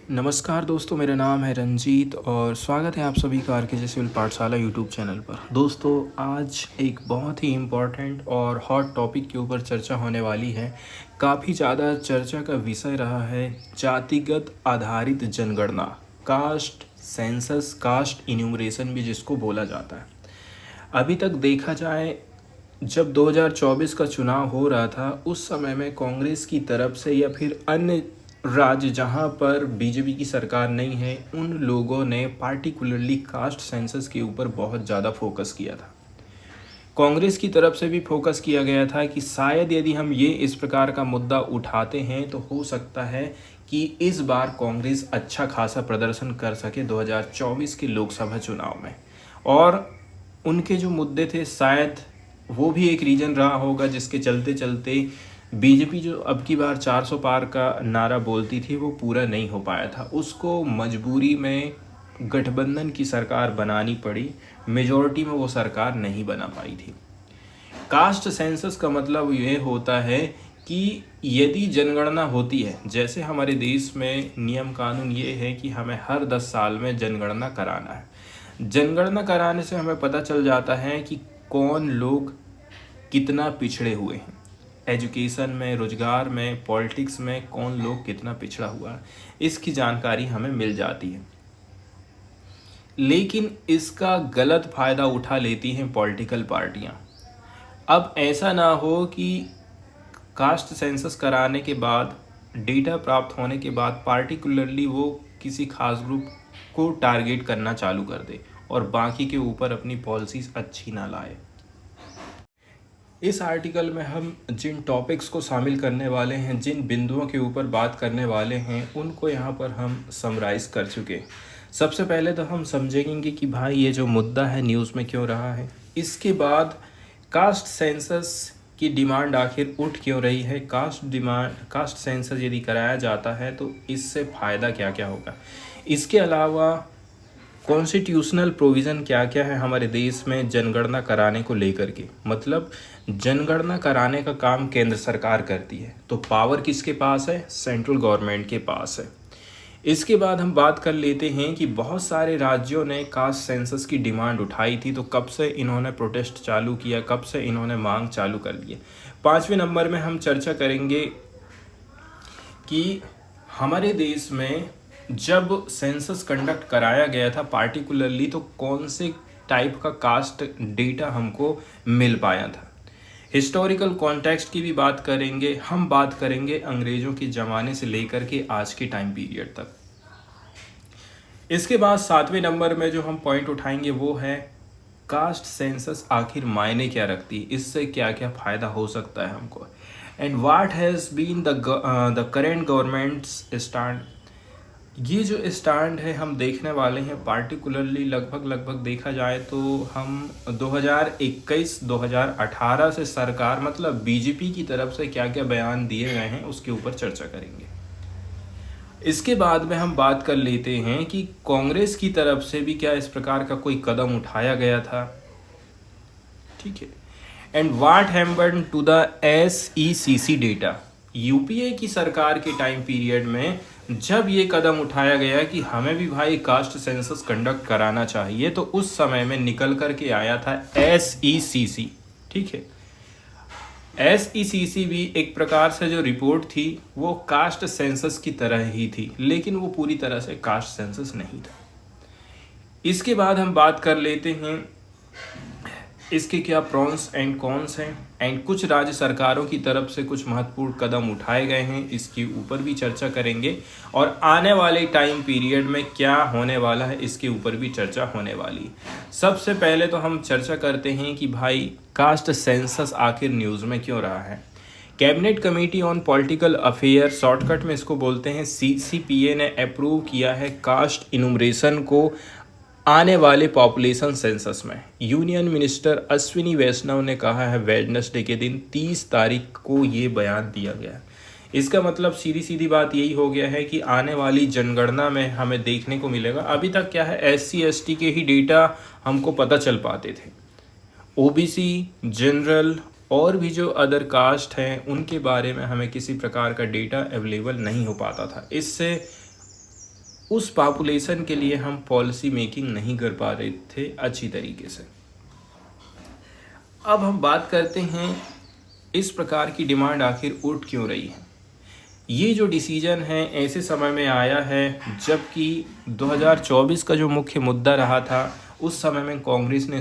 नमस्कार दोस्तों, मेरा नाम है रंजीत और स्वागत है आप सभी का आर.के.जे. सिविल पाठशाला यूट्यूब चैनल पर। दोस्तों, आज एक बहुत ही इम्पॉर्टेंट और हॉट टॉपिक के ऊपर चर्चा होने वाली है। काफ़ी ज़्यादा चर्चा का विषय रहा है जातिगत आधारित जनगणना, कास्ट सेंसस, कास्ट इन्यूमरेशन भी जिसको बोला जाता है। अभी तक देखा जाए, जब 2024 का चुनाव हो रहा था उस समय में कांग्रेस की तरफ से या फिर अन्य राज्य जहां पर बीजेपी की सरकार नहीं है, उन लोगों ने पार्टिकुलरली कास्ट सेंसस के ऊपर बहुत ज़्यादा फोकस किया था। कांग्रेस की तरफ से भी फोकस किया गया था कि शायद यदि हम ये इस प्रकार का मुद्दा उठाते हैं तो हो सकता है कि इस बार कांग्रेस अच्छा खासा प्रदर्शन कर सके 2024 के लोकसभा चुनाव में। और उनके जो मुद्दे थे, शायद वो भी एक रीज़न रहा होगा जिसके चलते चलते बीजेपी जो अब की बार 400 पार का नारा बोलती थी वो पूरा नहीं हो पाया था। उसको मजबूरी में गठबंधन की सरकार बनानी पड़ी, मेजॉरिटी में वो सरकार नहीं बना पाई थी। कास्ट सेंसस का मतलब ये होता है कि यदि जनगणना होती है, जैसे हमारे देश में नियम कानून ये है कि हमें हर 10 साल में जनगणना कराना है। जनगणना कराने से हमें पता चल जाता है कि कौन लोग कितना पिछड़े हुए हैं, एजुकेशन में, रोजगार में, पॉलिटिक्स में कौन लोग कितना पिछड़ा हुआ है, इसकी जानकारी हमें मिल जाती है। लेकिन इसका गलत फ़ायदा उठा लेती हैं पॉलिटिकल पार्टियां। अब ऐसा ना हो कि कास्ट सेंसस कराने के बाद, डेटा प्राप्त होने के बाद पार्टिकुलरली वो किसी खास ग्रुप को टारगेट करना चालू कर दे और बाकी के ऊपर अपनी पॉलिसीज़ अच्छी ना लाए। इस आर्टिकल में हम जिन टॉपिक्स को शामिल करने वाले हैं, जिन बिंदुओं के ऊपर बात करने वाले हैं, उनको यहाँ पर हम समराइज़ कर चुके। सबसे पहले तो हम समझेंगे कि भाई ये जो मुद्दा है न्यूज़ में क्यों रहा है। इसके बाद कास्ट सेंसस की डिमांड आखिर उठ क्यों रही है, कास्ट सेंसस यदि कराया जाता है तो इससे फ़ायदा क्या क्या होगा। इसके अलावा कॉन्स्टिट्यूशनल प्रोविज़न क्या क्या है हमारे देश में जनगणना कराने को लेकर के। मतलब जनगणना कराने का काम केंद्र सरकार करती है, तो पावर किसके पास है? सेंट्रल गवर्नमेंट के पास है। इसके बाद हम बात कर लेते हैं कि बहुत सारे राज्यों ने कास्ट सेंसस की डिमांड उठाई थी, तो कब से इन्होंने प्रोटेस्ट चालू किया, कब से इन्होंने मांग चालू कर दी है। 5वें नंबर में हम चर्चा करेंगे कि हमारे देश में जब सेंसस कंडक्ट कराया गया था पार्टिकुलरली, तो कौन से टाइप का कास्ट डेटा हमको मिल पाया था। हिस्टोरिकल कॉन्टेक्स्ट की भी बात करेंगे। हम बात करेंगे अंग्रेज़ों के ज़माने से लेकर के आज के टाइम पीरियड तक। इसके बाद 7वें नंबर में जो हम पॉइंट उठाएंगे वो है कास्ट सेंसस आखिर मायने क्या रखती है, इससे क्या क्या फ़ायदा हो सकता है हमको, and what has been the current government's stand. ये जो स्टैंड है हम देखने वाले हैं पार्टिकुलरली, लगभग देखा जाए तो हम 2021-2018 से सरकार, मतलब बीजेपी की तरफ से क्या क्या बयान दिए गए हैं उसके ऊपर चर्चा करेंगे। इसके बाद में हम बात कर लेते हैं कि कांग्रेस की तरफ से भी क्या इस प्रकार का कोई कदम उठाया गया था, ठीक है। And what happened to the SECC data. UPA की सरकार के टाइम पीरियड में जब ये कदम उठाया गया कि हमें भी भाई कास्ट सेंसस कंडक्ट कराना चाहिए, तो उस समय में निकल कर के आया था SECC, ठीक है। SECC भी एक प्रकार से जो रिपोर्ट थी वो कास्ट सेंसस की तरह ही थी, लेकिन वो पूरी तरह से कास्ट सेंसस नहीं था। इसके बाद हम बात कर लेते हैं इसके क्या प्रॉन्स एंड कॉन्स हैं, एंड कुछ राज्य सरकारों की तरफ से कुछ महत्वपूर्ण कदम उठाए गए हैं, इसके ऊपर भी चर्चा करेंगे। और आने वाले टाइम पीरियड में क्या होने वाला है इसके ऊपर भी चर्चा होने वाली। सबसे पहले तो हम चर्चा करते हैं कि भाई कास्ट सेंसस आखिर न्यूज़ में क्यों रहा है। Cabinet committee on political affair, shortcut में इसको बोलते हैं CCPA, ने अप्रूव किया है कास्ट इनुमरेशन को आने वाले पॉपुलेशन सेंसस में। यूनियन मिनिस्टर अश्विनी वैष्णव ने कहा है वेडनेसडे के दिन 30 तारीख को ये बयान दिया गया। इसका मतलब सीधी बात यही हो गया है कि आने वाली जनगणना में हमें देखने को मिलेगा। अभी तक क्या है, SC/ST के ही डेटा हमको पता चल पाते थे, OBC, जनरल और भी जो अदर कास्ट हैं उनके बारे में हमें किसी प्रकार का डेटा अवेलेबल नहीं हो पाता था। इससे उस पॉपुलेशन के लिए हम पॉलिसी मेकिंग नहीं कर पा रहे थे अच्छी तरीके से। अब हम बात करते हैं इस प्रकार की डिमांड आखिर उठ क्यों रही है। ये जो डिसीजन है ऐसे समय में आया है जबकि 2024 का जो मुख्य मुद्दा रहा था उस समय में कांग्रेस ने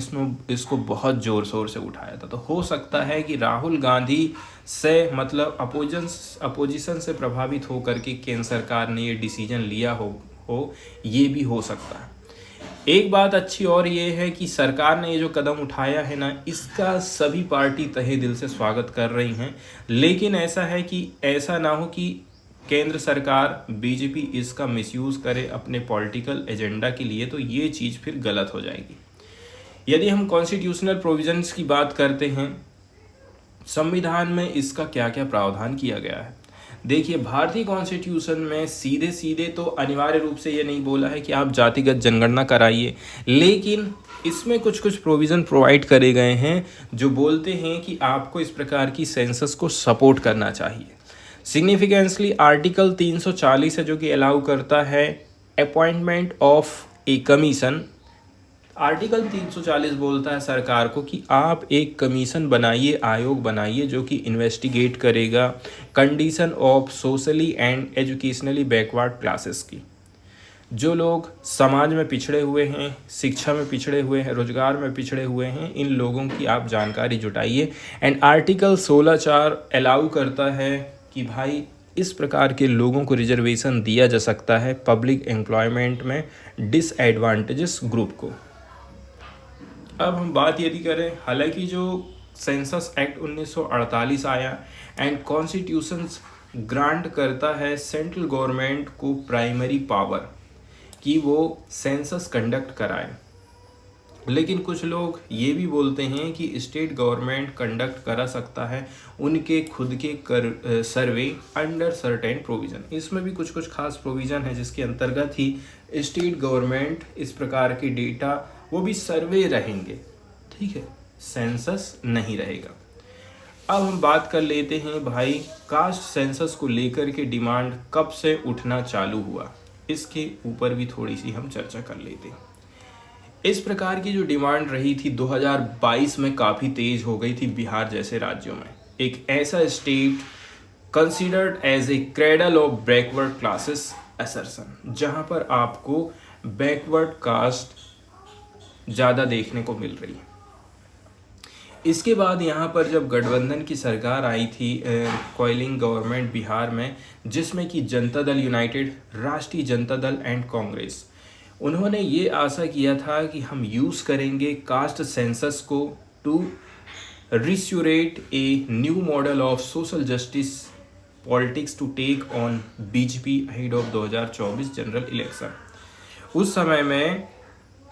इसको बहुत ज़ोर शोर से उठाया था। तो हो सकता है कि राहुल गांधी से मतलब अपोजिशन से प्रभावित होकर के केंद्र सरकार ने ये डिसीजन लिया हो ये भी हो सकता है। एक बात अच्छी और ये है कि सरकार ने ये जो कदम उठाया है ना, इसका सभी पार्टी तहे दिल से स्वागत कर रही हैं। लेकिन ऐसा है कि ऐसा ना हो कि केंद्र सरकार बीजेपी इसका मिसयूज़ करे अपने पॉलिटिकल एजेंडा के लिए, तो ये चीज़ फिर गलत हो जाएगी। यदि हम कॉन्स्टिट्यूशनल प्रोविजंस की बात करते हैं, संविधान में इसका क्या क्या प्रावधान किया गया है। देखिए, भारतीय कॉन्स्टिट्यूशन में सीधे सीधे तो अनिवार्य रूप से ये नहीं बोला है कि आप जातिगत जनगणना कराइए, लेकिन इसमें कुछ कुछ प्रोविज़न प्रोवाइड करे गए हैं जो बोलते हैं कि आपको इस प्रकार की सेंसस को सपोर्ट करना चाहिए। सिग्निफिकेंसली आर्टिकल 340 है जो कि अलाउ करता है appointment of a commission. Article 340 बोलता है सरकार को कि आप एक कमीशन बनाइए, आयोग बनाइए जो कि इन्वेस्टिगेट करेगा condition of socially and educationally backward classes की। जो लोग समाज में पिछड़े हुए हैं, शिक्षा में पिछड़े हुए हैं, रोजगार में पिछड़े हुए हैं, इन लोगों की आप जानकारी जुटाइए। एंड आर्टिकल 16(4) अलाउ करता है कि भाई इस प्रकार के लोगों को रिजर्वेशन दिया जा सकता है पब्लिक एम्प्लॉयमेंट में डिसएडवांटेजेस ग्रुप को। अब हम बात यदि करें, हालांकि जो सेंसस एक्ट 1948 आया एंड कॉन्स्टिट्यूशन ग्रांट करता है सेंट्रल गवर्नमेंट को प्राइमरी पावर कि वो सेंसस कंडक्ट कराए, लेकिन कुछ लोग ये भी बोलते हैं कि स्टेट गवर्नमेंट कंडक्ट करा सकता है उनके खुद के सर्वे अंडर सर्टेन प्रोविज़न। इसमें भी कुछ कुछ खास प्रोविज़न है जिसके अंतर्गत ही स्टेट गवर्नमेंट इस प्रकार के डेटा वो भी सर्वे रहेंगे, ठीक है, सेंसस नहीं रहेगा। अब हम बात कर लेते हैं भाई कास्ट सेंसस को लेकर के डिमांड कब से उठना चालू हुआ, इसके ऊपर भी थोड़ी सी हम चर्चा कर लेते हैं। इस प्रकार की जो डिमांड रही थी 2022 में काफ़ी तेज हो गई थी बिहार जैसे राज्यों में। एक ऐसा state considered as a cradle of backward classes assertion, जहां पर आपको बैकवर्ड कास्ट ज़्यादा देखने को मिल रही है। इसके बाद यहाँ पर जब गठबंधन की सरकार आई थी, कोलिंग गवर्नमेंट बिहार में, जिसमें कि जनता दल यूनाइटेड, राष्ट्रीय जनता दल एंड कांग्रेस, उन्होंने ये आशा किया था कि हम यूज़ करेंगे कास्ट सेंसस को to restorate a new model of social justice politics to take on BJP ahead of 2024 general election. उस समय में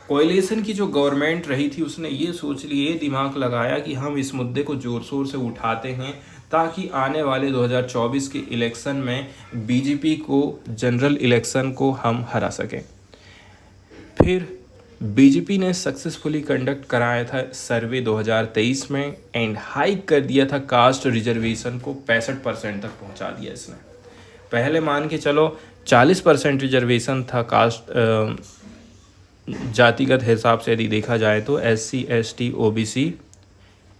कोएलिशन की जो गवर्नमेंट रही थी उसने ये सोच लिए, दिमाग लगाया कि हम इस मुद्दे को जोर शोर से उठाते हैं ताकि आने वाले 2024 के इलेक्शन में बीजेपी को जनरल इलेक्शन को हम हरा सकें। फिर बीजेपी ने सक्सेसफुली कंडक्ट कराया था सर्वे 2023 में एंड हाइक कर दिया था कास्ट रिजर्वेशन को 65% तक पहुंचा दिया इसने। पहले मान के चलो 40% रिजर्वेशन था कास्ट जातिगत हिसाब से यदि देखा जाए तो, SC ST OBC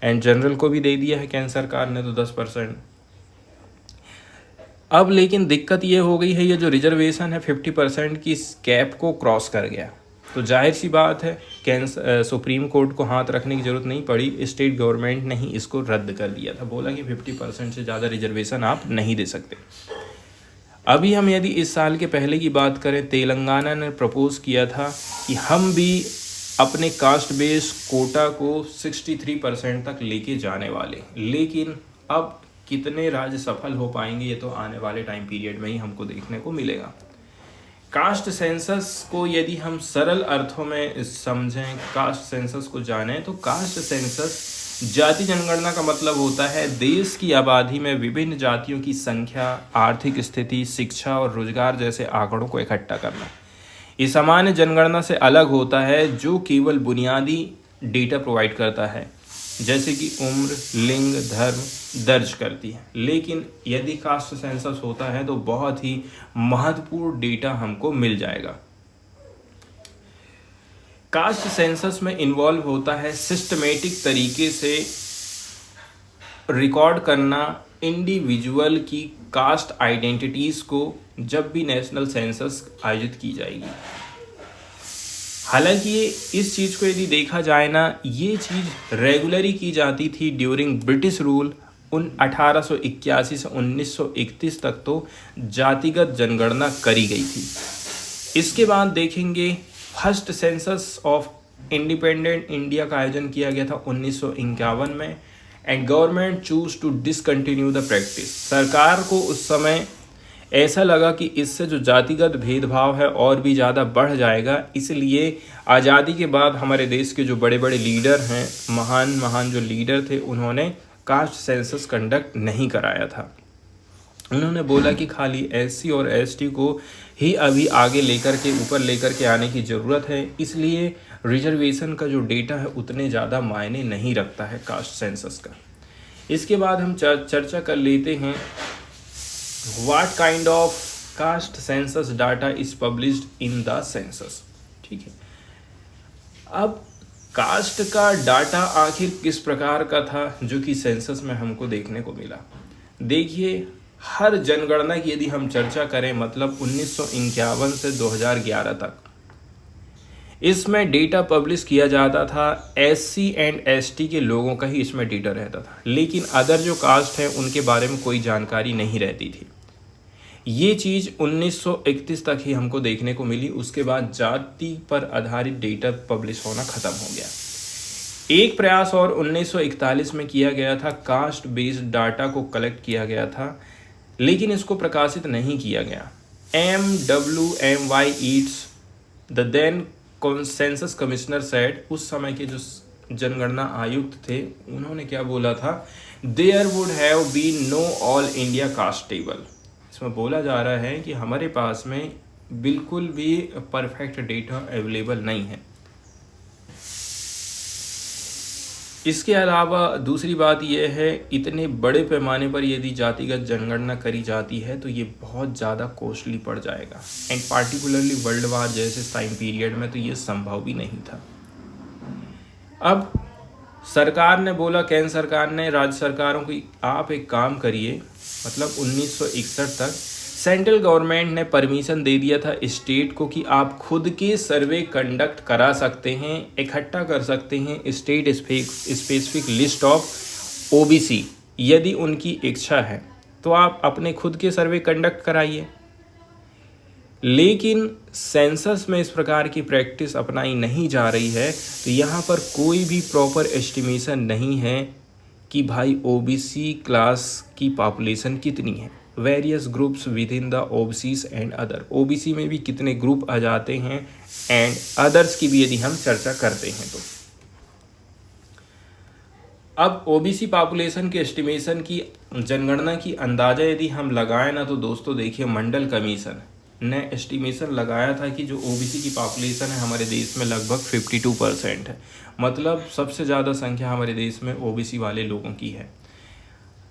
and general को भी दे दिया है केंद्र सरकार ने तो 10%। अब लेकिन दिक्कत ये हो गई है, ये जो रिजर्वेशन है 50% की कैप को क्रॉस कर गया, तो जाहिर सी बात है सुप्रीम कोर्ट को हाथ रखने की ज़रूरत नहीं पड़ी, स्टेट गवर्नमेंट ने ही इसको रद्द कर दिया था, बोला कि 50% से ज़्यादा रिजर्वेशन आप नहीं दे सकते। अभी हम यदि इस साल के पहले की बात करें, तेलंगाना ने प्रपोज किया था कि हम भी अपने कास्ट बेस कोटा को 63% तक लेके जाने वाले, लेकिन अब कितने राज्य सफल हो पाएंगे ये तो आने वाले टाइम पीरियड में ही हमको देखने को मिलेगा। कास्ट सेंसस को यदि हम सरल अर्थों में समझें, कास्ट सेंसस को जानें, तो कास्ट सेंसस जाति जनगणना का मतलब होता है देश की आबादी में विभिन्न जातियों की संख्या, आर्थिक स्थिति, शिक्षा और रोजगार जैसे आंकड़ों को इकट्ठा करना। ये सामान्य जनगणना से अलग होता है जो केवल बुनियादी डेटा प्रोवाइड करता है। जैसे कि उम्र, लिंग, धर्म दर्ज करती है। लेकिन यदि कास्ट सेंसस होता है तो बहुत ही महत्वपूर्ण डेटा हमको मिल जाएगा। कास्ट सेंसस में इन्वॉल्व होता है सिस्टमेटिक तरीके से रिकॉर्ड करना इंडिविजुअल की कास्ट आइडेंटिटीज़ को जब भी नेशनल सेंसस आयोजित की जाएगी। हालांकि ये इस चीज़ को यदि देखा जाए ना, ये चीज़ रेगुलरली की जाती थी ड्यूरिंग ब्रिटिश रूल 1881 से 1931 तक तो जातिगत जनगणना करी गई थी। इसके बाद देखेंगे first census of independent India का आयोजन किया गया था 1951 में and government choose to discontinue the practice. सरकार को उस समय ऐसा लगा कि इससे जो जातिगत भेदभाव है और भी ज़्यादा बढ़ जाएगा, इसलिए आज़ादी के बाद हमारे देश के जो बड़े बड़े लीडर हैं, महान महान जो लीडर थे, उन्होंने कास्ट सेंसस कंडक्ट नहीं कराया था। उन्होंने बोला कि खाली SC और ST को ही अभी आगे लेकर के ऊपर लेकर के आने की ज़रूरत है, इसलिए रिजर्वेशन का जो डेटा है उतने ज़्यादा मायने नहीं रखता है कास्ट सेंसस का। इसके बाद हम चर्चा कर लेते हैं what kind of caste census data is published in the census. ठीक है, अब कास्ट का डाटा आखिर किस प्रकार का था जो कि सेंसस में हमको देखने को मिला। देखिए, हर जनगणना की यदि हम चर्चा करें, मतलब 1951 से 2011 तक इसमें डेटा पब्लिश किया जाता था SC एंड ST के लोगों का ही इसमें डेटा रहता था, लेकिन अदर जो कास्ट है उनके बारे में कोई जानकारी नहीं रहती थी। ये चीज़ 1931 तक ही हमको देखने को मिली। उसके बाद जाति पर आधारित डेटा पब्लिश होना ख़त्म हो गया। एक प्रयास और 1941 में किया गया था, कास्ट बेस्ड डाटा को कलेक्ट किया गया था, लेकिन इसको प्रकाशित नहीं किया गया। MWMY it's the then census commissioner said, उस समय के जो जनगणना आयुक्त थे उन्होंने क्या बोला था, there would have been no all India caste table. इसमें बोला जा रहा है कि हमारे पास में बिल्कुल भी परफेक्ट डेटा अवेलेबल नहीं है। इसके अलावा दूसरी बात यह है, इतने बड़े पैमाने पर यदि जातिगत जनगणना करी जाती है तो ये बहुत ज़्यादा कॉस्टली पड़ जाएगा एंड पार्टिकुलरली वर्ल्ड वार जैसे टाइम पीरियड में तो ये संभव भी नहीं था। अब सरकार ने बोला, केंद्र सरकार ने राज्य सरकारों को, आप एक काम करिए, मतलब 1961 तक सेंट्रल गवर्नमेंट ने परमिशन दे दिया था स्टेट को कि आप खुद के सर्वे कंडक्ट करा सकते हैं, इकट्ठा कर सकते हैं state specific list of OBC। यदि उनकी इच्छा है तो आप अपने खुद के सर्वे कंडक्ट कराइए। लेकिन सेंसस में इस प्रकार की प्रैक्टिस अपनाई नहीं जा रही है, तो यहाँ पर कोई भी प्रॉपर एस्टिमेशन नहीं है कि भाई OBC क्लास की पॉपुलेशन कितनी है, various groups with in the OBCs and other, OBC में भी कितने ग्रुप आ जाते हैं एंड अदर्स की भी यदि हम चर्चा करते हैं तो। अब OBC पॉपुलेशन के एस्टिमेशन की जनगणना की अंदाज़ा यदि हम लगाएं ना, तो दोस्तों देखिए, मंडल कमीशन ने एस्टिमेशन लगाया था कि जो OBC की पॉपुलेशन है हमारे देश में लगभग 52% है, मतलब सबसे ज़्यादा संख्या हमारे देश में OBC वाले लोगों की है।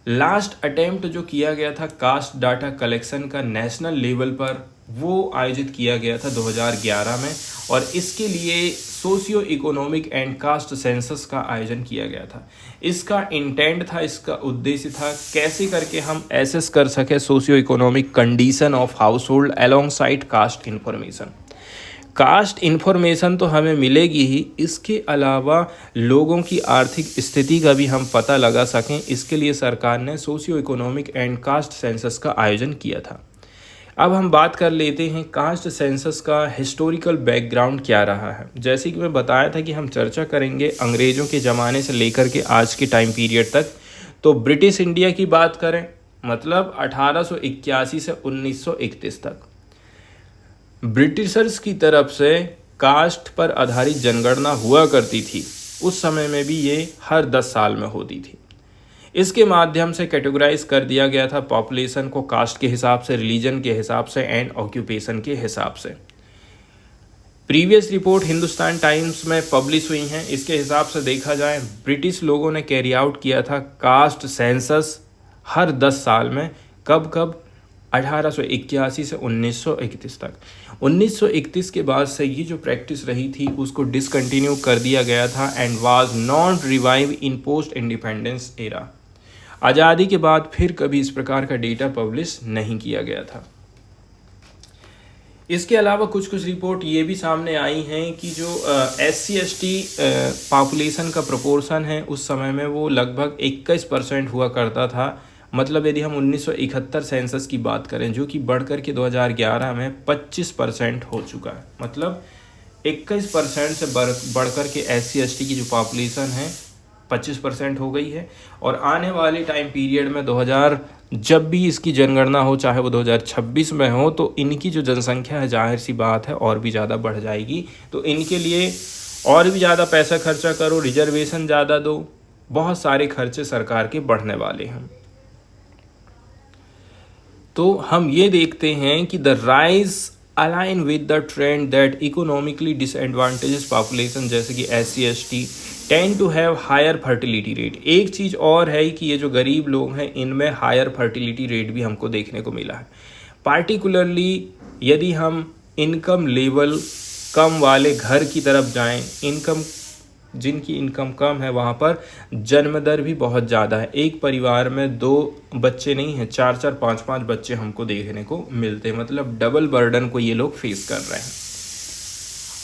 लास्ट अटेम्प्ट जो किया गया था कास्ट डाटा कलेक्शन का नेशनल लेवल पर, वो आयोजित किया गया था 2011 में, और इसके लिए socio economic and caste census का आयोजन किया गया था। इसका इंटेंट था, इसका उद्देश्य था कैसे करके हम एसेस कर सके socio economic condition of household alongside caste information. Caste information तो हमें मिलेगी ही, इसके अलावा लोगों की आर्थिक स्थिति का भी हम पता लगा सकें, इसके लिए सरकार ने socio economic and caste census का आयोजन किया था। अब हम बात कर लेते हैं कास्ट सेंसस का हिस्टोरिकल बैकग्राउंड क्या रहा है। जैसे कि मैं बताया था कि हम चर्चा करेंगे अंग्रेज़ों के ज़माने से लेकर के आज के टाइम पीरियड तक। तो ब्रिटिश इंडिया की बात करें, मतलब 1881 से 1931 तक ब्रिटिशर्स की तरफ से कास्ट पर आधारित जनगणना हुआ करती थी। उस समय में भी ये हर 10 साल में होती थी। इसके माध्यम से कैटेगराइज कर दिया गया था पॉपुलेशन को कास्ट के हिसाब से, रिलीजन के हिसाब से एंड ऑक्यूपेशन के हिसाब से। प्रीवियस रिपोर्ट हिंदुस्तान टाइम्स में पब्लिश हुई हैं। इसके हिसाब से देखा जाए ब्रिटिश लोगों ने कैरी आउट किया था कास्ट सेंसस हर 10 साल में। कब कब? 1881 से 1931 तक। 1931 के बाद से ये जो प्रैक्टिस रही थी उसको डिसकंटिन्यू कर दिया गया था and was not revive in post independence era. आज़ादी के बाद फिर कभी इस प्रकार का डेटा पब्लिश नहीं किया गया था। इसके अलावा कुछ रिपोर्ट ये भी सामने आई हैं कि जो SC/ST पॉपुलेशन का प्रोपोर्शन है उस समय में वो लगभग 21% हुआ करता था। मतलब यदि हम 1971 सेंसस की बात करें जो कि बढ़ कर के 2011 में 25% हो चुका है। मतलब 21% से बढ़ कर के SC/ST की जो पॉपुलेशन है 25% हो गई है। और आने वाले टाइम पीरियड में 2000 जब भी इसकी जनगणना हो, चाहे वो 2026 में हो, तो इनकी जो जनसंख्या है जाहिर सी बात है और भी ज़्यादा बढ़ जाएगी। तो इनके लिए और भी ज़्यादा पैसा खर्चा करो, रिजर्वेशन ज़्यादा दो, बहुत सारे खर्चे सरकार के बढ़ने वाले हैं। तो हम ये देखते हैं कि the rise align with the trend that economically disadvantages population जैसे कि SC/ST tend to have higher fertility rate. एक चीज़ और है कि ये जो गरीब लोग हैं इनमें हायर फर्टिलिटी रेट भी हमको देखने को मिला है। पार्टिकुलरली यदि हम इनकम लेवल कम वाले घर की तरफ जाएं, जिनकी इनकम कम है वहाँ पर जन्म दर भी बहुत ज़्यादा है। एक परिवार में 2 बच्चे नहीं हैं, 4-4, 5-5 बच्चे हमको देखने को मिलते हैं। मतलब डबल बर्डन को ये लोग फेस कर रहे हैं।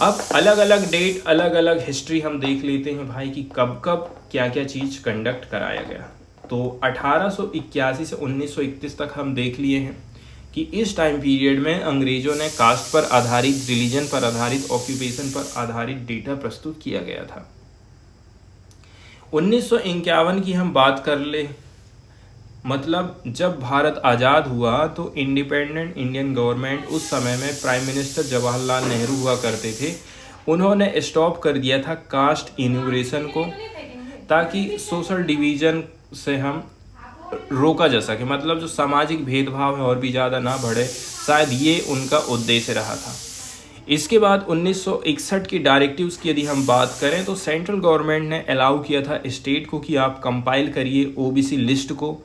अब अलग अलग डेट, अलग अलग हिस्ट्री हम देख लेते हैं भाई कि कब कब क्या क्या चीज़ कंडक्ट कराया गया। तो 1881 से 1931 तक हम देख लिए हैं कि इस टाइम पीरियड में अंग्रेज़ों ने कास्ट पर आधारित, रिलीजन पर आधारित, ऑक्यूपेशन पर आधारित डेटा प्रस्तुत किया गया था। 1951 की हम बात कर ले, मतलब जब भारत आज़ाद हुआ तो इंडिपेंडेंट इंडियन गवर्नमेंट, उस समय में प्राइम मिनिस्टर जवाहरलाल नेहरू हुआ करते थे, उन्होंने स्टॉप कर दिया था कास्ट इन्यूमरेशन को ताकि सोशल डिवीज़न से हम रोका जा सके। मतलब जो सामाजिक भेदभाव है और भी ज़्यादा ना बढ़े, शायद ये उनका उद्देश्य रहा था। इसके बाद 1961 की डायरेक्टिव्स की यदि हम बात करें तो सेंट्रल गवर्नमेंट ने अलाउ किया था स्टेट को कि आप कंपाइल करिए OBC लिस्ट को,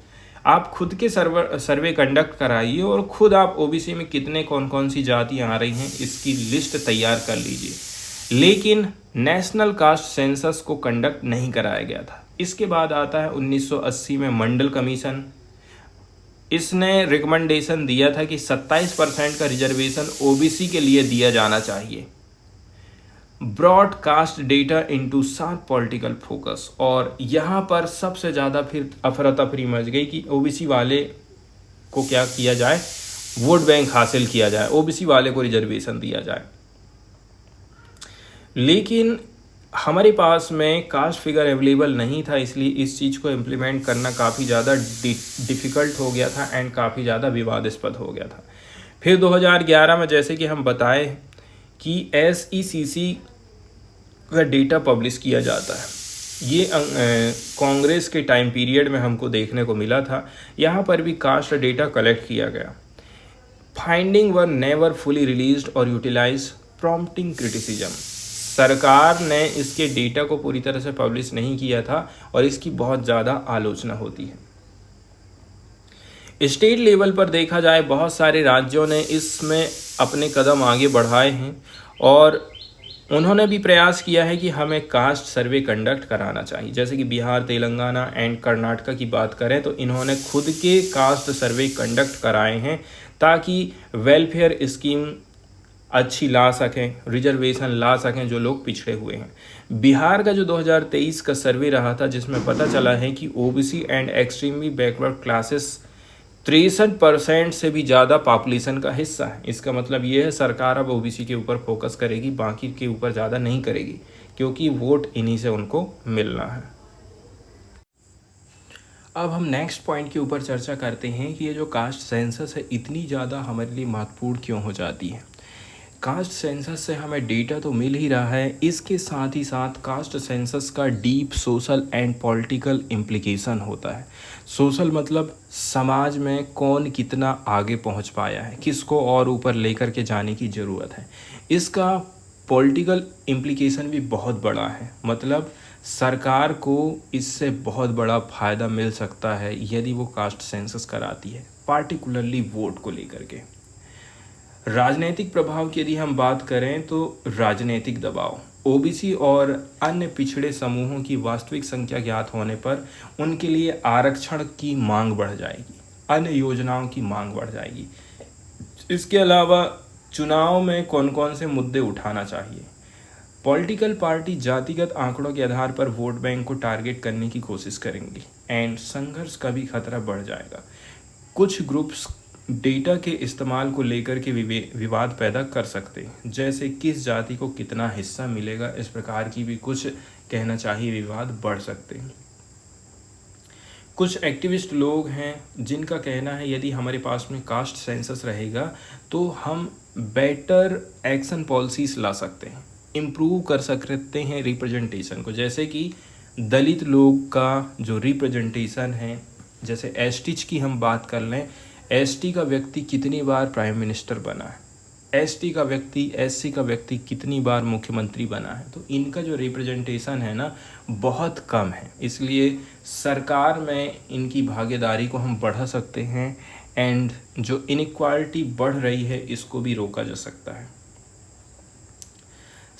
आप खुद के सर्वे कंडक्ट कराइए और खुद आप OBC में कितने कौन कौन सी जातियाँ आ रही हैं इसकी लिस्ट तैयार कर लीजिए। लेकिन नेशनल कास्ट सेंसस को कंडक्ट नहीं कराया गया था। इसके बाद आता है 1980 में मंडल कमीशन। इसने रिकमेंडेशन दिया था कि 27% का रिजर्वेशन OBC के लिए दिया जाना चाहिए। Broadcast data into sharp political focus, और यहाँ पर सबसे ज़्यादा फिर अफरा तफरी मच गई कि OBC वाले को क्या किया जाए, वोट बैंक हासिल किया जाए, OBC वाले को रिजर्वेशन दिया जाए। लेकिन हमारे पास में कास्ट फिगर अवेलेबल नहीं था, इसलिए इस चीज़ को इम्प्लीमेंट करना काफ़ी ज़्यादा डिफ़िकल्ट हो गया था एंड काफ़ी ज़्यादा विवादास्पद हो गया था। फिर 2011 में जैसे कि हम बताए कि SECC का डेटा पब्लिश किया जाता है, ये कांग्रेस के टाइम पीरियड में हमको देखने को मिला था। यहाँ पर भी कास्ट डेटा कलेक्ट किया गया। Finding were never fully released और यूटिलाइज, प्रॉम्प्टिंग क्रिटिसिज्म। सरकार ने इसके डेटा को पूरी तरह से पब्लिश नहीं किया था और इसकी बहुत ज़्यादा आलोचना होती है। स्टेट लेवल पर देखा जाए बहुत सारे राज्यों ने इसमें अपने कदम आगे बढ़ाए हैं और उन्होंने भी प्रयास किया है कि हमें कास्ट सर्वे कंडक्ट कराना चाहिए। जैसे कि बिहार, तेलंगाना एंड कर्नाटका की बात करें तो इन्होंने खुद के कास्ट सर्वे कंडक्ट कराए हैं ताकि वेलफेयर स्कीम अच्छी ला सकें, रिजर्वेशन ला सकें जो लोग पिछड़े हुए हैं। बिहार का जो 2023 का सर्वे रहा था जिसमें पता चला है कि OBC and extremely backward classes 63% से भी ज़्यादा पॉपुलेशन का हिस्सा है। इसका मतलब ये है सरकार अब OBC के ऊपर फोकस करेगी, बाकी के ऊपर ज़्यादा नहीं करेगी क्योंकि वोट इन्हीं से उनको मिलना है। अब हम नेक्स्ट पॉइंट के ऊपर चर्चा करते हैं कि ये जो कास्ट सेंसस है इतनी ज़्यादा हमारे लिए महत्वपूर्ण क्यों हो जाती है। कास्ट सेंसस से हमें डेटा तो मिल ही रहा है, इसके साथ ही साथ कास्ट सेंसस का deep social and political implication होता है। सोशल मतलब समाज में कौन कितना आगे पहुंच पाया है, किसको और ऊपर लेकर के जाने की ज़रूरत है। इसका पॉलिटिकल इम्प्लीकेशन भी बहुत बड़ा है, मतलब सरकार को इससे बहुत बड़ा फ़ायदा मिल सकता है यदि वो कास्ट सेंसस कराती है, पार्टिकुलरली वोट को लेकर के। राजनीतिक प्रभाव की यदि हम बात करें तो राजनीतिक दबाव, ओबीसी और अन्य पिछड़े समूहों की वास्तविक संख्या ज्ञात होने पर उनके लिए आरक्षण की मांग बढ़ जाएगी, अन्य योजनाओं की मांग बढ़ जाएगी। इसके अलावा चुनाव में कौन कौन से मुद्दे उठाना चाहिए। पॉलिटिकल पार्टी जातिगत आंकड़ों के आधार पर वोट बैंक को टारगेट करने की कोशिश करेंगी एंड संघर्ष का भी खतरा बढ़ जाएगा। कुछ ग्रुप्स डेटा के इस्तेमाल को लेकर के विवाद पैदा कर सकते हैं, जैसे किस जाति को कितना हिस्सा मिलेगा, इस प्रकार की भी कुछ कहना चाहिए विवाद बढ़ सकते हैं। कुछ एक्टिविस्ट लोग हैं जिनका कहना है यदि हमारे पास में कास्ट सेंसस रहेगा तो हम बेटर एक्शन पॉलिसीज ला सकते हैं, इम्प्रूव कर सकते हैं रिप्रेजेंटेशन को। जैसे कि दलित लोग का जो रिप्रेजेंटेशन है, जैसे एसटी की हम बात कर लें, एसटी का व्यक्ति कितनी बार प्राइम मिनिस्टर बना है, एसटी का व्यक्ति, एससी का व्यक्ति कितनी बार मुख्यमंत्री बना है, तो इनका जो रिप्रेजेंटेशन है ना बहुत कम है। इसलिए सरकार में इनकी भागीदारी को हम बढ़ा सकते हैं एंड जो इनइक्वालिटी बढ़ रही है इसको भी रोका जा सकता है।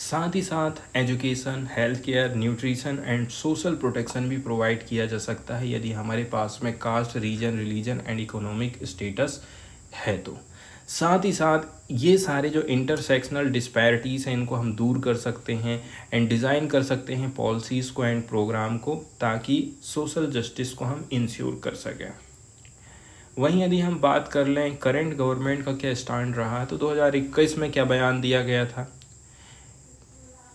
साथ ही साथ education, health care, nutrition and social protection भी प्रोवाइड किया जा सकता है यदि हमारे पास में caste, region, religion and economic status है तो। साथ ही साथ ये सारे जो इंटरसेक्शनल डिस्पैरिटीज़ हैं इनको हम दूर कर सकते हैं एंड डिज़ाइन कर सकते हैं पॉलिसीज़ को एंड प्रोग्राम को, ताकि सोशल जस्टिस को हम इंश्योर कर सकें। वहीं यदि हम बात कर लें करंट गवर्नमेंट का क्या स्टैंड रहा है, तो 2021 में क्या बयान दिया गया था।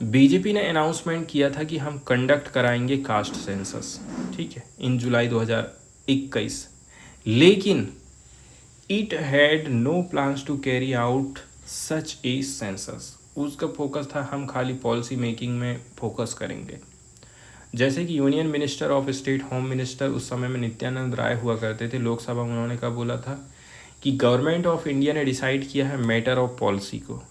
बीजेपी ने अनाउंसमेंट किया था कि हम कंडक्ट कराएंगे कास्ट सेंसस, ठीक है, इन जुलाई 2021, लेकिन it had no plans to carry out such a census. उसका फोकस था हम खाली पॉलिसी मेकिंग में फोकस करेंगे। जैसे कि union minister of state, home minister उस समय में नित्यानंद राय हुआ करते थे लोकसभा में, उन्होंने क्या बोला था कि गवर्नमेंट ऑफ इंडिया ने डिसाइड किया है मैटर ऑफ पॉलिसी को,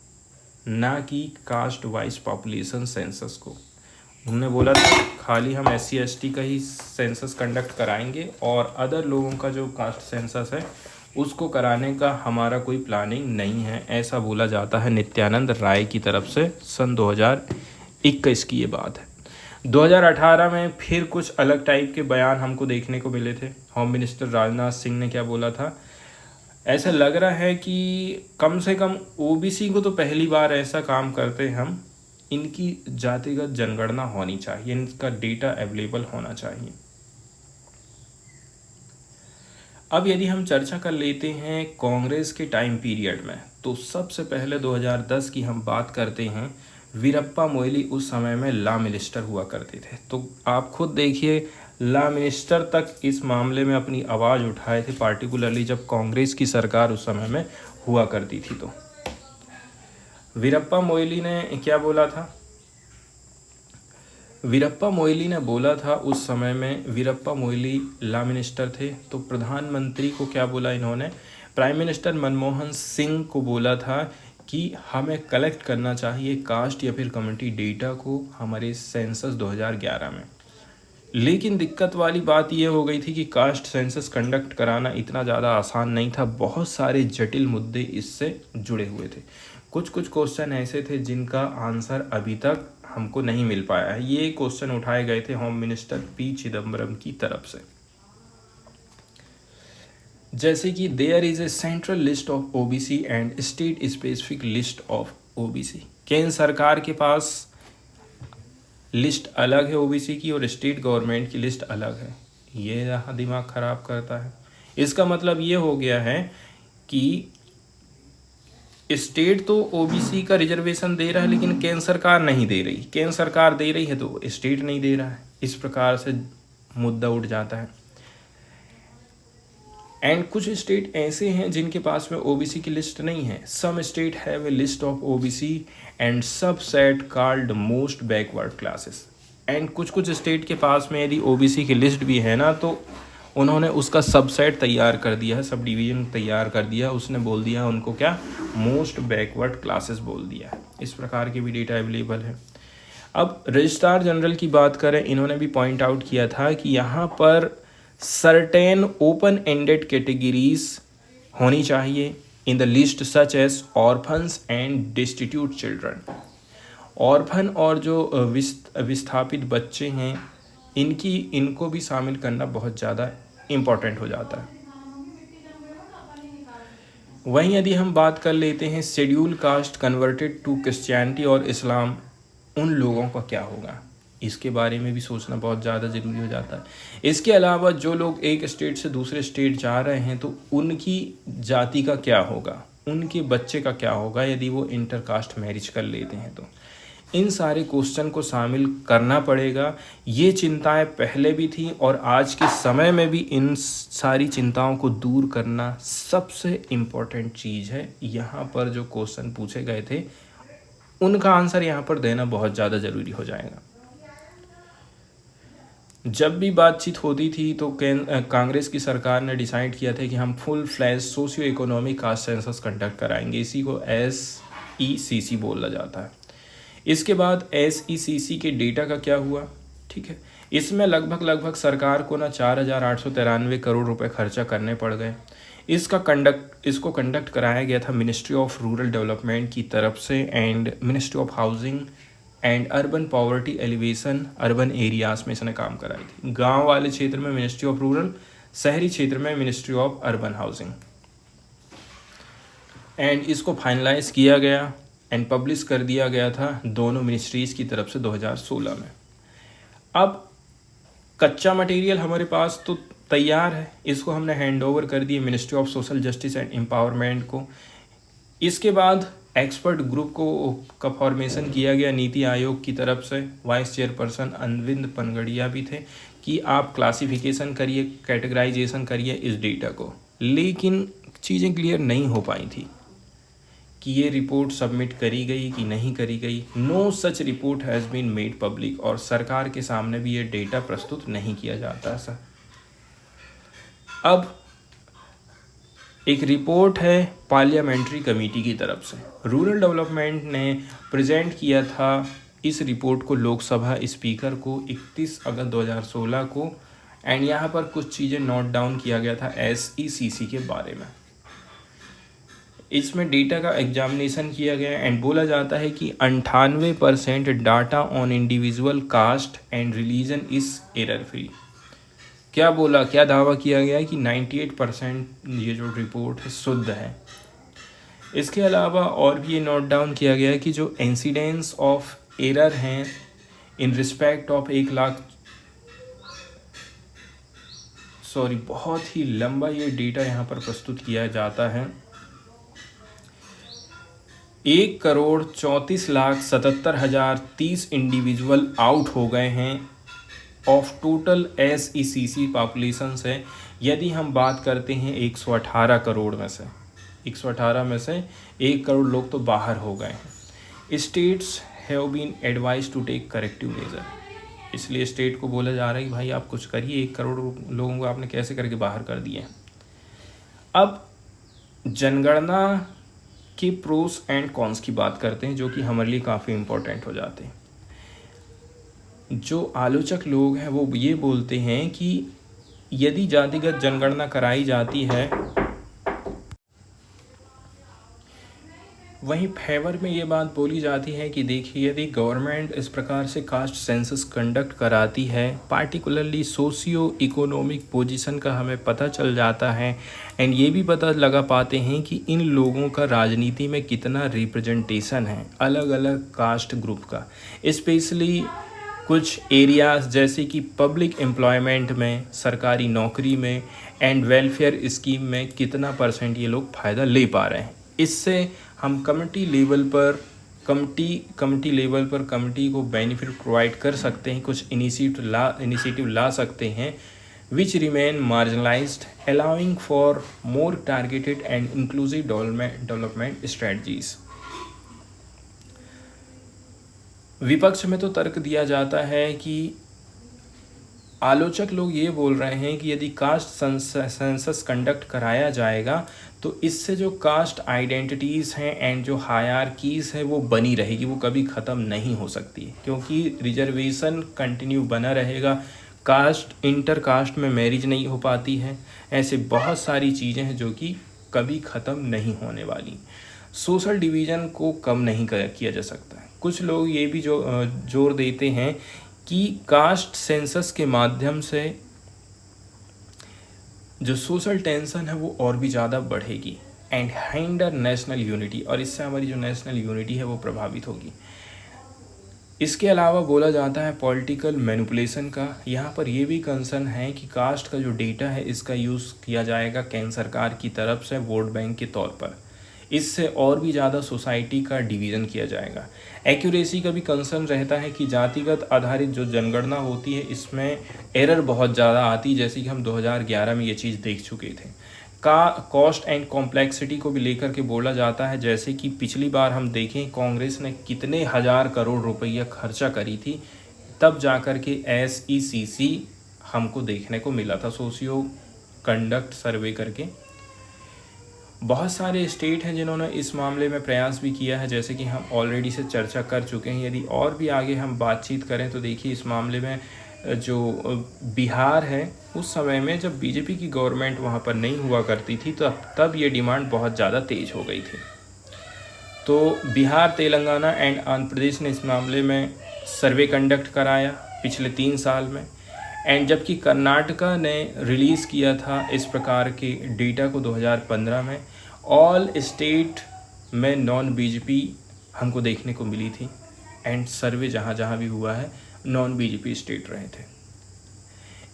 ना कि कास्ट वाइज पॉपुलेशन सेंसस को। उन्होंने बोला था खाली हम SC/ST का ही सेंसस कंडक्ट कराएंगे और अदर लोगों का जो कास्ट सेंसस है उसको कराने का हमारा कोई प्लानिंग नहीं है, ऐसा बोला जाता है नित्यानंद राय की तरफ से। सन 2021 की ये बात है। 2018 में फिर कुछ अलग टाइप के बयान हमको देखने को मिले थे। होम मिनिस्टर राजनाथ सिंह ने क्या बोला था, ऐसा लग रहा है कि कम से कम ओबीसी को तो पहली बार ऐसा काम करते हम, इनकी जातिगत जनगणना होनी चाहिए, इनका डेटा अवेलेबल होना चाहिए। अब यदि हम चर्चा कर लेते हैं कांग्रेस के टाइम पीरियड में, तो सबसे पहले 2010 की हम बात करते हैं। वीरप्पा मोइली उस समय में लॉ मिनिस्टर हुआ करते थे। तो आप खुद देखिए, लॉ मिनिस्टर तक इस मामले में अपनी आवाज़ उठाए थे, पार्टिकुलरली जब कांग्रेस की सरकार उस समय में हुआ करती थी। तो वीरप्पा मोइली ने क्या बोला था, वीरप्पा मोइली ने बोला था उस समय में, वीरप्पा मोइली लॉ मिनिस्टर थे, तो प्रधानमंत्री को क्या बोला इन्होंने, प्राइम मिनिस्टर मनमोहन सिंह को बोला था कि हमें कलेक्ट करना चाहिए कास्ट या फिर कम्युनिटी डेटा को हमारे सेंसस 2011 में। लेकिन दिक्कत वाली बात यह हो गई थी कि कास्ट सेंसस कंडक्ट कराना इतना ज़्यादा आसान नहीं था, बहुत सारे जटिल मुद्दे इससे जुड़े हुए थे। कुछ क्वेश्चन ऐसे थे जिनका आंसर अभी तक हमको नहीं मिल पाया है। ये क्वेश्चन उठाए गए थे होम मिनिस्टर पी चिदम्बरम की तरफ से, जैसे कि there is a central list of OBC and state specific list of OBC. केंद्र सरकार के पास लिस्ट अलग है ओबीसी की और स्टेट गवर्नमेंट की लिस्ट अलग है। ये यहाँ दिमाग खराब करता है। इसका मतलब ये हो गया है कि स्टेट तो ओबीसी का रिजर्वेशन दे रहा है लेकिन केंद्र सरकार नहीं दे रही, केंद्र सरकार दे रही है तो स्टेट नहीं दे रहा है। इस प्रकार से मुद्दा उठ जाता है। एंड कुछ स्टेट ऐसे हैं जिनके पास में ओबीसी की लिस्ट नहीं है। Some state have a list of OBC and subset called most backward classes. And कुछ स्टेट के पास में यदि ओबीसी की लिस्ट भी है ना, तो उन्होंने उसका सबसेट तैयार कर दिया है, सब डिवीजन तैयार कर दिया, उसने बोल दिया उनको क्या, मोस्ट बैकवर्ड क्लासेस बोल दिया है। इस प्रकार के भी डेटा अवेलेबल है। अब रजिस्ट्रार जनरल की बात करें, इन्होंने भी पॉइंट आउट किया था कि यहाँ पर सर्टेन ओपन एंडेड कैटेगरीज होनी चाहिए in the list such as orphans and destitute children. Orphan और जो विस्थापित बच्चे हैं इनको भी शामिल करना बहुत ज़्यादा इम्पॉर्टेंट हो जाता है। वहीं यदि हम बात कर लेते हैं schedule caste converted to Christianity और इस्लाम, उन लोगों का क्या होगा, इसके बारे में भी सोचना बहुत ज़्यादा ज़रूरी हो जाता है। इसके अलावा जो लोग एक स्टेट से दूसरे स्टेट जा रहे हैं तो उनकी जाति का क्या होगा, उनके बच्चे का क्या होगा यदि वो इंटरकास्ट मैरिज कर लेते हैं, तो इन सारे क्वेश्चन को शामिल करना पड़ेगा। ये चिंताएं पहले भी थी और आज के समय में भी इन सारी चिंताओं को दूर करना सबसे इम्पोर्टेंट चीज़ है। यहाँ पर जो क्वेश्चन पूछे गए थे उनका आंसर यहाँ पर देना बहुत ज़्यादा ज़रूरी हो जाएगा। जब भी बातचीत होती थी तो कांग्रेस की सरकार ने डिसाइड किया था कि हम full flash socio economic caste census conduct कराएंगे, इसी को SECC बोला जाता है। इसके बाद SECC के डेटा का क्या हुआ, ठीक है, इसमें लगभग सरकार को ना 4,893 करोड़ रुपए खर्चा करने पड़ गए। इसको कंडक्ट कराया गया था मिनिस्ट्री ऑफ रूरल डेवलपमेंट की तरफ से and ministry of housing and urban poverty alleviation urban areas में इसने काम कराई थी। गांव वाले क्षेत्र में मिनिस्ट्री ऑफ रूरल, शहरी क्षेत्र में ministry of urban housing, and इसको फाइनलाइज किया गया एंड पब्लिश कर दिया गया था दोनों मिनिस्ट्रीज की तरफ से 2016 में। अब कच्चा मटेरियल हमारे पास तो तैयार है, इसको हमने हैंड ओवर कर दिए ministry of social justice and empowerment को। इसके बाद एक्सपर्ट ग्रुप का फॉर्मेशन किया गया नीति आयोग की तरफ से, वाइस चेयरपर्सन अरविंद पनगड़िया भी थे कि आप क्लासिफिकेशन करिए, कैटेगराइजेशन करिए इस डेटा को। लेकिन चीज़ें क्लियर नहीं हो पाई थी कि ये रिपोर्ट सबमिट करी गई कि नहीं करी गई। No such report has been made public, और सरकार के सामने भी ये डेटा प्रस्तुत नहीं किया जाता सर। अब एक रिपोर्ट है पार्लियामेंट्री कमेटी की तरफ से, रूरल डेवलपमेंट ने प्रेजेंट किया था इस रिपोर्ट को लोकसभा स्पीकर को 31 अगस्त 2016 को, एंड यहाँ पर कुछ चीज़ें नोट डाउन किया गया था SECC के बारे में। इसमें डेटा का एग्जामिनेशन किया गया एंड बोला जाता है कि 98% data on individual caste and religion is error free. क्या दावा किया गया है कि 98% ये जो रिपोर्ट है शुद्ध है। इसके अलावा और भी ये नोट डाउन किया गया है कि जो इंसिडेंस ऑफ एरर हैं इन रिस्पेक्ट ऑफ 1 लाख, बहुत ही लंबा ये डेटा यहाँ पर प्रस्तुत किया जाता है। 1,34,77,030 इंडिविजुअल आउट हो गए हैं ऑफ टोटल SECC पॉपुलेशन से। यदि हम बात करते हैं 118 करोड़ में से, 118 में से 1 करोड़ लोग तो बाहर हो गए हैं। States have been advise to take corrective measure, इसलिए स्टेट को बोला जा रहा है कि भाई आप कुछ करिए, 1 करोड़ लोगों को आपने कैसे करके बाहर कर दिए। अब जनगणना की प्रोस एंड कॉन्स की बात करते हैं, जो कि हमारे लिए काफ़ी इम्पोर्टेंट हो जाते हैं। जो आलोचक लोग हैं वो ये बोलते हैं कि यदि जातिगत जनगणना कराई जाती है, वहीं फेवर में ये बात बोली जाती है कि देखिए यदि गवर्नमेंट इस प्रकार से कास्ट सेंसस कंडक्ट कराती है, पार्टिकुलरली सोशियो इकोनॉमिक पोजीशन का हमें पता चल जाता है एंड ये भी पता लगा पाते हैं कि इन लोगों का राजनीति में कितना रिप्रेजेंटेशन है अलग अलग कास्ट ग्रुप का। स्पेशली कुछ एरियाज जैसे कि पब्लिक एम्प्लॉयमेंट में, सरकारी नौकरी में एंड वेलफेयर स्कीम में कितना % ये लोग फ़ायदा ले पा रहे हैं। इससे हम कमिटी लेवल पर कमिटी को बेनिफिट प्रोवाइड कर सकते हैं, कुछ इनिशिएटिव ला सकते हैं which remain marginalised, allowing for more targeted and inclusive development strategies. विपक्ष में तो तर्क दिया जाता है कि आलोचक लोग ये बोल रहे हैं कि यदि कास्ट सेंसस कंडक्ट कराया जाएगा तो इससे जो कास्ट आइडेंटिटीज़ हैं एंड जो हायरार्कीज़ है वो बनी रहेगी, वो कभी ख़त्म नहीं हो सकती, क्योंकि रिजर्वेशन कंटिन्यू बना रहेगा। कास्ट इंटर कास्ट में मैरिज नहीं हो पाती है, ऐसे बहुत सारी चीज़ें हैं जो कि कभी ख़त्म नहीं होने वाली। सोशल डिवीज़न को कम नहीं किया जा सकता है। कुछ लोग ये भी जोर देते हैं कि कास्ट सेंसस के माध्यम से जो सोशल टेंशन है वो और भी ज़्यादा बढ़ेगी एंड हिंडर नेशनल यूनिटी, और इससे हमारी जो नेशनल यूनिटी है वो प्रभावित होगी। इसके अलावा बोला जाता है पॉलिटिकल मैनिपुलेशन का। यहाँ पर ये भी कंसर्न है कि कास्ट का जो डेटा है इसका यूज़ किया जाएगा केंद्र सरकार की तरफ से वोट बैंक के तौर पर। इससे और भी ज़्यादा सोसाइटी का डिवीज़न किया जाएगा। एक्यूरेसी का भी कंसर्न रहता है कि जातिगत आधारित जो जनगणना होती है इसमें एरर बहुत ज़्यादा आती है, जैसे कि हम 2011 में ये चीज़ देख चुके थे। कॉस्ट एंड कॉम्प्लेक्सिटी को भी लेकर के बोला जाता है, जैसे कि पिछली बार हम देखें कांग्रेस ने कितने हज़ार करोड़ रुपया खर्चा करी थी, तब जाकर के SECC हमको देखने को मिला था सोशियो कंडक्ट सर्वे करके। बहुत सारे स्टेट हैं जिन्होंने इस मामले में प्रयास भी किया है, जैसे कि हम ऑलरेडी से चर्चा कर चुके हैं। यदि और भी आगे हम बातचीत करें तो देखिए इस मामले में जो बिहार है उस समय में जब बीजेपी की गवर्नमेंट वहाँ पर नहीं हुआ करती थी तो तब ये डिमांड बहुत ज़्यादा तेज़ हो गई थी। तो बिहार, तेलंगाना एंड आंध्र प्रदेश ने इस मामले में सर्वे कंडक्ट कराया पिछले 3 साल में, एंड जबकि कर्नाटका ने रिलीज़ किया था इस प्रकार के डेटा को 2015 में। ऑल स्टेट में नॉन बीजेपी हमको देखने को मिली थी, एंड सर्वे जहाँ जहाँ भी हुआ है नॉन बीजेपी स्टेट रहे थे।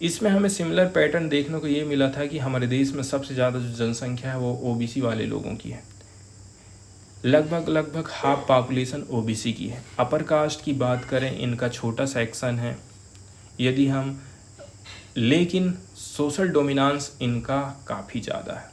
इसमें हमें सिमिलर पैटर्न देखने को ये मिला था कि हमारे देश में सबसे ज़्यादा जो जनसंख्या है वो OBC वाले लोगों की है। लगभग हाफ पॉपुलेशन OBC की है। अपर कास्ट की बात करें इनका छोटा सेक्शन है यदि हम, लेकिन सोशल डोमिनेंस इनका काफ़ी ज़्यादा है।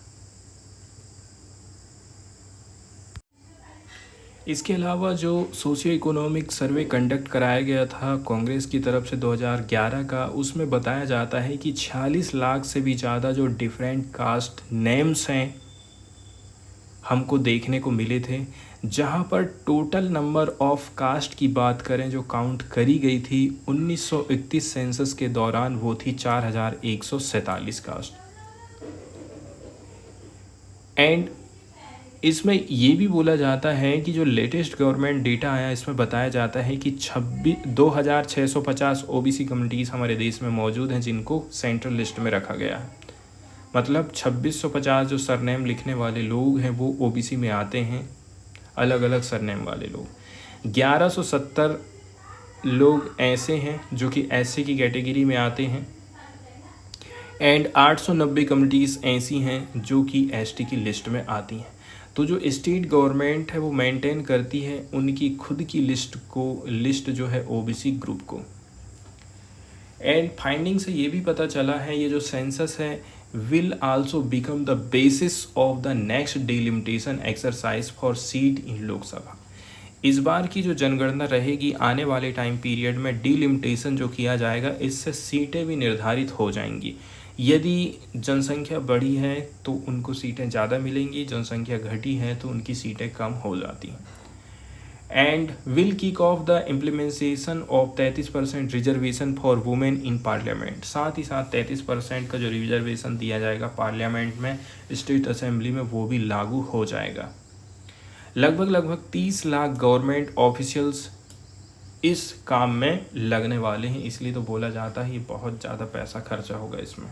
इसके अलावा जो सोशियो इकोनॉमिक सर्वे कंडक्ट कराया गया था कांग्रेस की तरफ से 2011 का, उसमें बताया जाता है कि 46 लाख से भी ज़्यादा जो डिफरेंट कास्ट नेम्स हैं हमको देखने को मिले थे, जहां पर टोटल नंबर ऑफ कास्ट की बात करें जो काउंट करी गई थी 1931 सेंसस के दौरान वो थी 4147 कास्ट। एंड इसमें ये भी बोला जाता है कि जो लेटेस्ट गवर्नमेंट डेटा आया इसमें बताया जाता है कि 2650 OBC कम्युनिटीज़ हमारे देश में मौजूद हैं जिनको सेंट्रल लिस्ट में रखा गया है। मतलब 2650 जो सरनेम लिखने वाले लोग हैं वो OBC में आते हैं, अलग अलग सरनेम वाले लोग। 1170 लोग ऐसे हैं जो कि SC की कैटेगरी में आते हैं, एंड 890 कम्युनिटीज़ ऐसी हैं जो कि ST की लिस्ट में आती हैं। तो जो स्टेट गवर्नमेंट है वो मेंटेन करती है उनकी खुद की लिस्ट जो है OBC ग्रुप को। एंड फाइंडिंग से ये भी पता चला है ये जो सेंसस है will also become the basis of the next delimitation exercise for seat in Lok Sabha. इस बार की जो जनगणना रहेगी आने वाले टाइम पीरियड में डिलिमिटेशन जो किया जाएगा इससे सीटें भी निर्धारित हो जाएंगी। यदि जनसंख्या बढ़ी है तो उनको सीटें ज़्यादा मिलेंगी, जनसंख्या घटी है तो उनकी सीटें कम हो जाती हैं। And will kick off the implementation of 33% reservation for women in parliament. साथ ही साथ 33% का जो रिजर्वेशन दिया जाएगा पार्लियामेंट में, स्टेट असेंबली में, वो भी लागू हो जाएगा। लगभग 30 लाख गवर्नमेंट ऑफिशियल्स इस काम में लगने वाले हैं, इसलिए तो बोला जाता है ये बहुत ज़्यादा पैसा खर्चा होगा इसमें।